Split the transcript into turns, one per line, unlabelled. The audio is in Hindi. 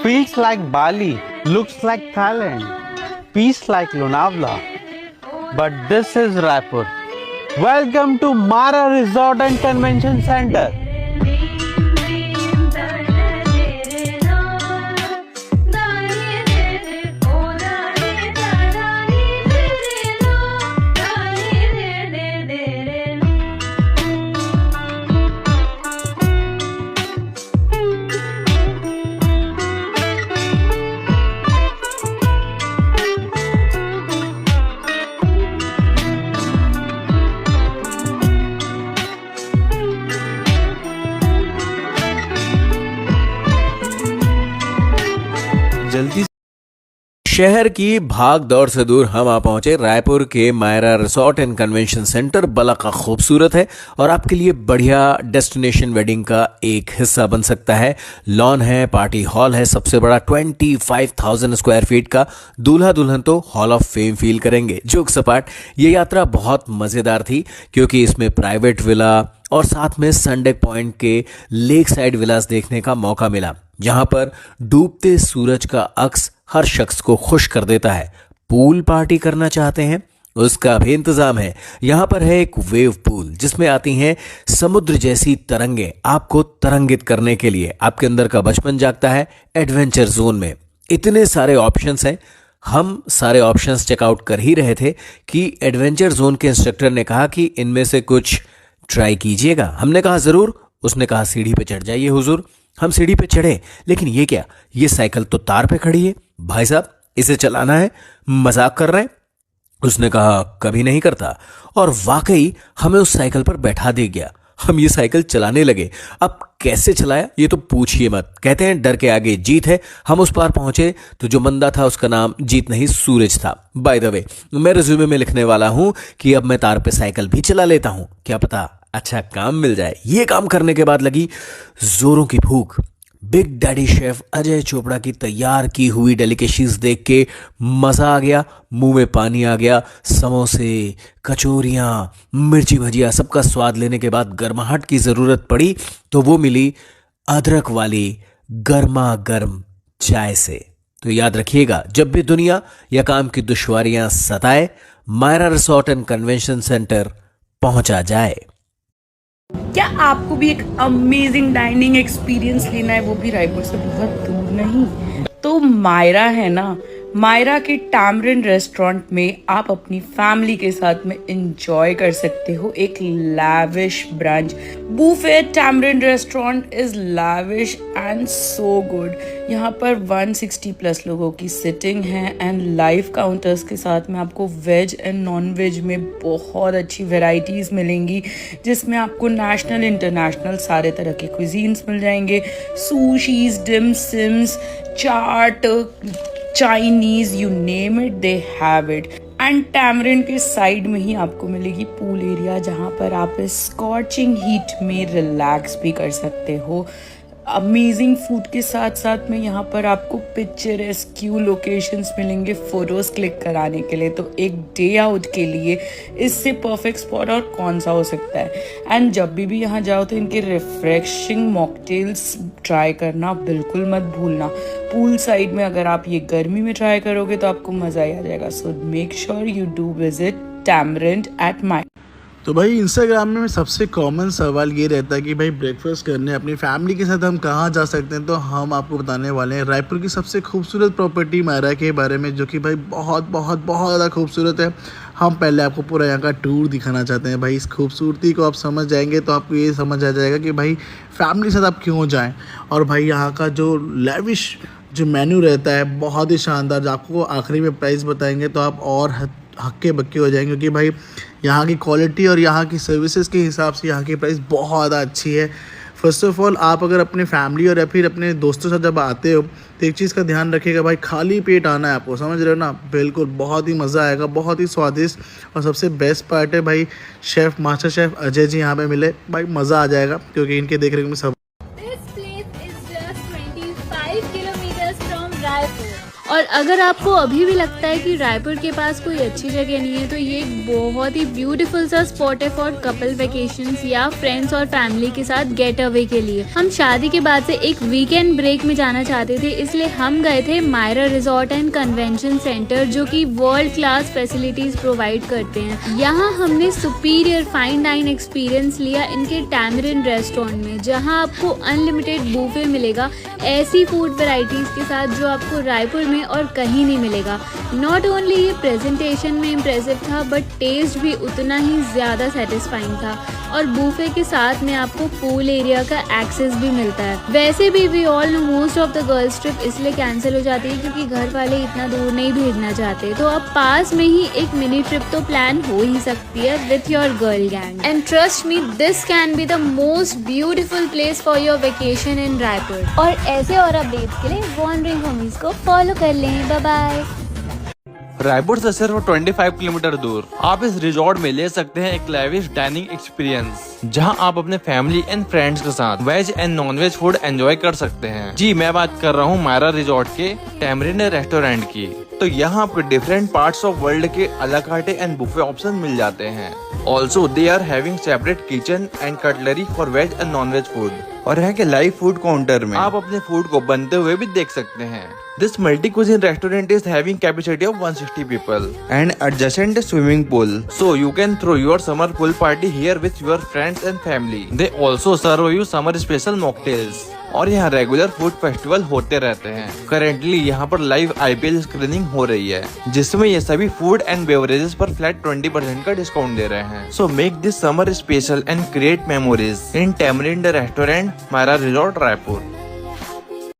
Feels like Bali, looks like Thailand, peace like Lonavala. But this is Raipur. Welcome to Mara Resort and Convention Center. जल्दी
शहर की भाग दौड़ से दूर हम आ पहुंचे रायपुर के Mayra resort and convention centre. बड़ा का खूबसूरत है और आपके लिए बढ़िया डेस्टिनेशन वेडिंग का एक हिस्सा बन सकता है। लॉन है, पार्टी हॉल है, सबसे बड़ा 25,000 स्क्वायर फीट का। दूल्हा दुल्हन तो हॉल ऑफ फेम फील करेंगे। जोक सपाट, ये यात्रा बहुत मजेदार थी क्योंकि इसमें प्राइवेट विला और साथ में संडे पॉइंट के लेक साइड विलास देखने का मौका मिला, जहां पर डूबते सूरज का अक्स हर शख्स को खुश कर देता है। पूल पार्टी करना चाहते हैं, उसका भी इंतजाम है। यहां पर है एक वेव पूल जिसमें आती हैं समुद्र जैसी तरंगे आपको तरंगित करने के लिए। आपके अंदर का बचपन जागता है एडवेंचर जोन में। इतने सारे ऑप्शंस हैं। हम सारे ऑप्शंस चेकआउट कर ही रहे थे कि एडवेंचर जोन के इंस्ट्रक्टर ने कहा कि इनमें से कुछ ट्राई कीजिएगा। हमने कहा जरूर। उसने कहा सीढ़ी पे चढ़ जाइए हुजूर। हम सीढ़ी पे चढ़े, लेकिन ये क्या, ये साइकिल तो तार पे खड़ी है। भाई साहब, इसे चलाना है? मजाक कर रहे हैं? उसने कहा कभी नहीं करता, और वाकई हमें उस साइकिल पर बैठा दे गया। हम ये साइकिल चलाने लगे। अब कैसे चलाया ये तो पूछिए मत। कहते हैं डर के आगे जीत है। हम उस पार पहुंचे तो जो बंदा था उसका नाम जीत नहीं सूरज था। बाय द वे, मैं रिज्यूमे में लिखने वाला हूं कि अब मैं तार पे साइकिल भी चला लेता हूं, क्या पता अच्छा काम मिल जाए। ये काम करने के बाद लगी जोरों की भूख। Big daddy chef Ajay Chopra की तैयार की हुई डेलिकेशीज देख के मजा आ गया, मुंह में पानी आ गया। समोसे, कचौरियां, मिर्ची भजिया, सबका स्वाद लेने के बाद गर्माहट की जरूरत पड़ी तो वो मिली अदरक वाली गर्मा गर्म चाय से। तो याद रखिएगा, जब भी दुनिया या काम की दुश्वारियां सताए, Mayra resort and convention centre पहुंचा जाए।
क्या आपको भी एक अमेजिंग डाइनिंग एक्सपीरियंस लेना है, वो भी रायपुर से बहुत दूर नहीं, तो मायरा है ना। मायरा के टैमरिन रेस्टोरेंट में आप अपनी फैमिली के साथ में एंजॉय कर सकते हो एक lavish brunch. Buffet Tamarind restaurant is lavish and so good. यहाँ पर 160 प्लस लोगों की सिटिंग है एंड लाइव काउंटर्स के साथ में आपको वेज एंड नॉन वेज में बहुत अच्छी वेराइटीज़ मिलेंगी, जिसमें आपको नेशनल इंटरनेशनल सारे तरह के क्विजीन्स मिल जाएंगे। Sushis, dim sims, chaat, Chinese, you name it they have it. And Tamarind के साइड में ही आपको मिलेगी पूल एरिया, जहाँ पर आप इस स्कॉचिंग हीट में रिलैक्स भी कर सकते हो। अमेजिंग फूड के साथ साथ में यहाँ पर आपको पिक्चरेस्क्यू लोकेशंस मिलेंगे फोटोज क्लिक कराने के लिए। तो एक डे आउट के लिए इससे परफेक्ट स्पॉट और कौन सा हो सकता है। एंड जब भी यहाँ जाओ तो इनके रिफ्रेशिंग मॉकटेल्स ट्राई करना बिल्कुल मत भूलना। पूल साइड में अगर आप ये गर्मी में ट्राई करोगे तो आपको मज़ा ही आ जाएगा। So make sure you do visit Tamarind at my.
तो भाई इंस्टाग्राम में सबसे कॉमन सवाल ये रहता है कि भाई ब्रेकफास्ट करने अपनी फैमिली के साथ हम कहाँ जा सकते हैं। तो हम आपको बताने वाले हैं रायपुर की सबसे खूबसूरत प्रॉपर्टी मायरा के बारे में, जो कि भाई बहुत बहुत बहुत ज़्यादा खूबसूरत है। हम पहले आपको पूरा यहाँ का टूर दिखाना चाहते हैं। भाई इस खूबसूरती को आप समझ जाएंगे तो आपको ये समझ आ जाएगा कि भाई फैमिली के साथ आप क्यों जाएँ। और भाई यहाँ का जो लेविश जो मेन्यू रहता है बहुत ही शानदार, आपको आखिरी में प्राइस बताएंगे तो आप और हक्के बक्के हो जाएंगे, क्योंकि भाई यहाँ की क्वालिटी और यहाँ की सर्विसेज के हिसाब से यहाँ की प्राइस बहुत ज़्यादा अच्छी है। फर्स्ट ऑफ ऑल, आप अगर अपने फैमिली और या फिर अपने दोस्तों के साथ जब आते हो तो एक चीज़ का ध्यान रखिएगा भाई, खाली पेट आना है आपको, समझ रहे हो ना। बिल्कुल बहुत ही मज़ा आएगा, बहुत ही स्वादिष्ट। और सबसे बेस्ट पार्ट है भाई, chef master chef Ajay ji यहाँ पे मिले, भाई मज़ा आ जाएगा क्योंकि इनके देख रेख में सब।
और अगर आपको अभी भी लगता है कि रायपुर के पास कोई अच्छी जगह नहीं है तो ये एक बहुत ही ब्यूटीफुल सा स्पॉट है फॉर कपल वेकेशंस या फ्रेंड्स और फैमिली के साथ गेट अवे के लिए। हम शादी के बाद से एक वीकेंड ब्रेक में जाना चाहते थे, इसलिए हम गए थे Mayra resort and convention centre, जो कि वर्ल्ड क्लास फैसिलिटीज प्रोवाइड करते हैं। यहाँ हमने सुपीरियर फाइन डाइन एक्सपीरियंस लिया इनके टैमरिन रेस्टोरेंट में, जहाँ आपको अनलिमिटेड बूफे मिलेगा ऐसी फूड वेराइटीज के साथ जो आपको रायपुर में और कहीं नहीं मिलेगा। नॉट ओनली ये प्रेजेंटेशन में इम्प्रेसिव था बट टेस्ट भी उतना ही ज़्यादा सेटिस्फाइंग था, और बूफे के साथ में आपको पूल एरिया का एक्सेस भी मिलता है। वैसे भी we all know most of the girls trip इसलिए कैंसिल हो जाती है क्योंकि घर वाले इतना दूर नहीं भेजना चाहते, तो अब पास में ही एक मिनी ट्रिप तो प्लान हो ही सकती है with your girl gang. And trust me, this can be the most beautiful place for your vacation in Raipur. और ऐसे और अपडेट्स के लिए वॉन्डरिंग होमीज को फॉलो कर लें। Bye bye.
रायपुर से सिर्फ 25 किलोमीटर दूर आप इस रिजॉर्ट में ले सकते हैं एक लेविश डाइनिंग एक्सपीरियंस, जहां आप अपने फैमिली एंड फ्रेंड्स के साथ veg and non veg food enjoy कर सकते हैं। जी, मैं बात कर रहा हूं मायरा रिजॉर्ट के टैमरिन रेस्टोरेंट की। तो यहाँ आपको डिफरेंट पार्ट्स ऑफ वर्ल्ड के अलाकार्टे एंड बुफे ऑप्शन मिल जाते हैं। Also they are having separate kitchen and cutlery for veg and non veg food. और यहाँ के लाइव फूड काउंटर में आप अपने फूड को बनते हुए भी देख सकते हैं। This multi-cuisine restaurant is having capacity of 160 people and adjacent swimming pool, so you can throw your summer pool party here with your friends and family. They also serve you summer special mocktails. और यहाँ रेगुलर फूड फेस्टिवल होते रहते हैं। करेंटली यहाँ पर लाइव IPL स्क्रीनिंग हो रही है, जिसमें ये सभी फूड एंड बेवरेजेस पर फ्लैट 20% का डिस्काउंट दे रहे हैं। So make this summer special and create memories in Tamarind restaurant, Mayra resort, Raipur.